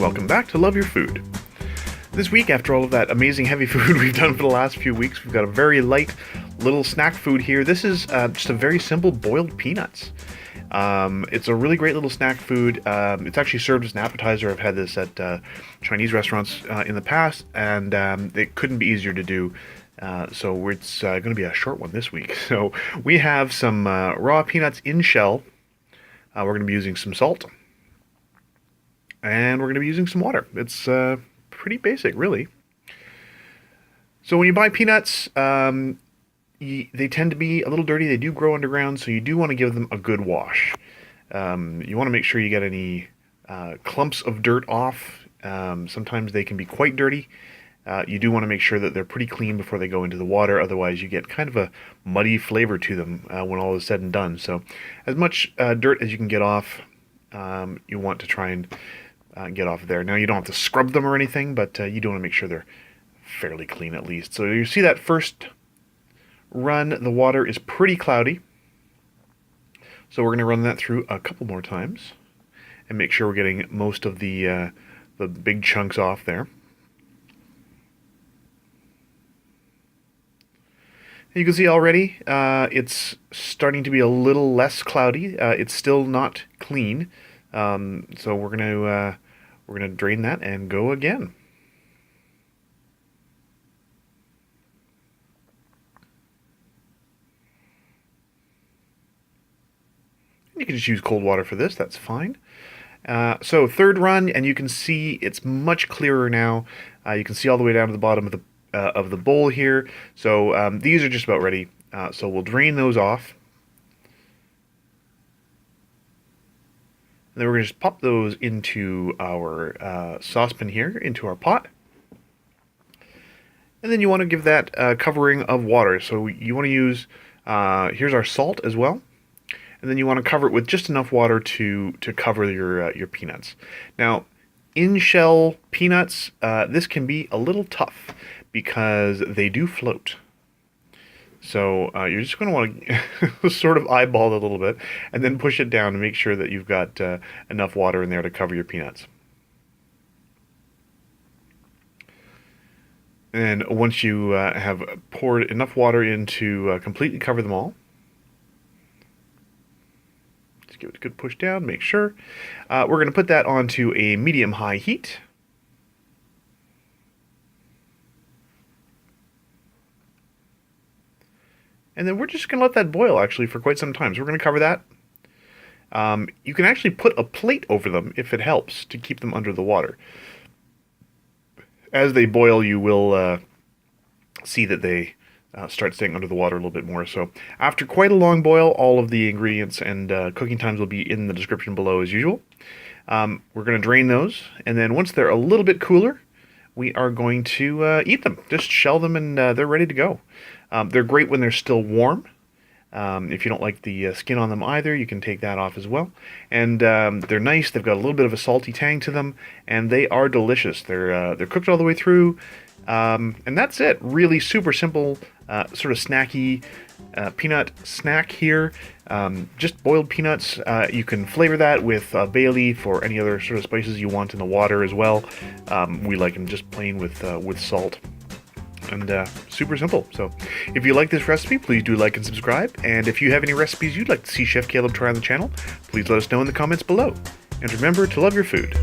welcome back to Love Your Food. This week, after all of that amazing heavy food we've done for the last few weeks, we've got a very light little snack food here. This is just a very simple boiled peanuts. It's a really great little snack food. It's actually served as an appetizer. I've had this at Chinese restaurants in the past, and it couldn't be easier to do. So it's going to be a short one this week. So we have some raw peanuts in shell. We're going to be using some salt. And we're going to be using some water. It's pretty basic, really. So when you buy peanuts, they tend to be a little dirty. They do grow underground, so you do want to give them a good wash. You want to make sure you get any clumps of dirt off. Sometimes they can be quite dirty. You do want to make sure that they're pretty clean before they go into the water. Otherwise, you get kind of a muddy flavor to them when all is said and done. So as much dirt as you can get off, you want to try and get off there. Now, you don't have to scrub them or anything, but you do want to make sure they're fairly clean at least. So you see that first run, the water is pretty cloudy. So we're going to run that through a couple more times and make sure we're getting most of the big chunks off there. You can see already it's starting to be a little less cloudy. It's still not clean, so we're gonna drain that and go again. You can just use cold water for this. That's fine. So third run, and you can see it's much clearer now. You can see all the way down to the bottom of the bowl here. So these are just about ready. So we'll drain those off. And then we're going to just pop those into our saucepan here, into our pot. And then you want to give that covering of water. So you want to use, here's our salt as well. And then you want to cover it with just enough water to cover your peanuts. Now, in-shell peanuts, this can be a little tough because they do float. So you're just going to want to sort of eyeball it a little bit and then push it down to make sure that you've got enough water in there to cover your peanuts. And once you have poured enough water in to completely cover them all, just give it a good push down, make sure. We're going to put that onto a medium-high heat. And then we're just going to let that boil, actually, for quite some time. So we're going to cover that. You can actually put a plate over them if it helps to keep them under the water. As they boil, you will see that they start staying under the water a little bit more. So after quite a long boil, all of the ingredients and cooking times will be in the description below as usual. We're going to drain those. And then once they're a little bit cooler, we are going to eat them. Just shell them and they're ready to go. They're great when they're still warm. If you don't like the skin on them either, you can take that off as well. And they're nice. They've got a little bit of a salty tang to them, and they are delicious. They're cooked all the way through, and that's it. Really super simple, sort of snacky peanut snack here. Just boiled peanuts. You can flavor that with bay leaf or any other sort of spices you want in the water as well. We like them just plain with salt. And super simple. So if you like this recipe, please do like and subscribe. And if you have any recipes you'd like to see Chef Caleb try on the channel, please let us know in the comments below. And remember to love your food.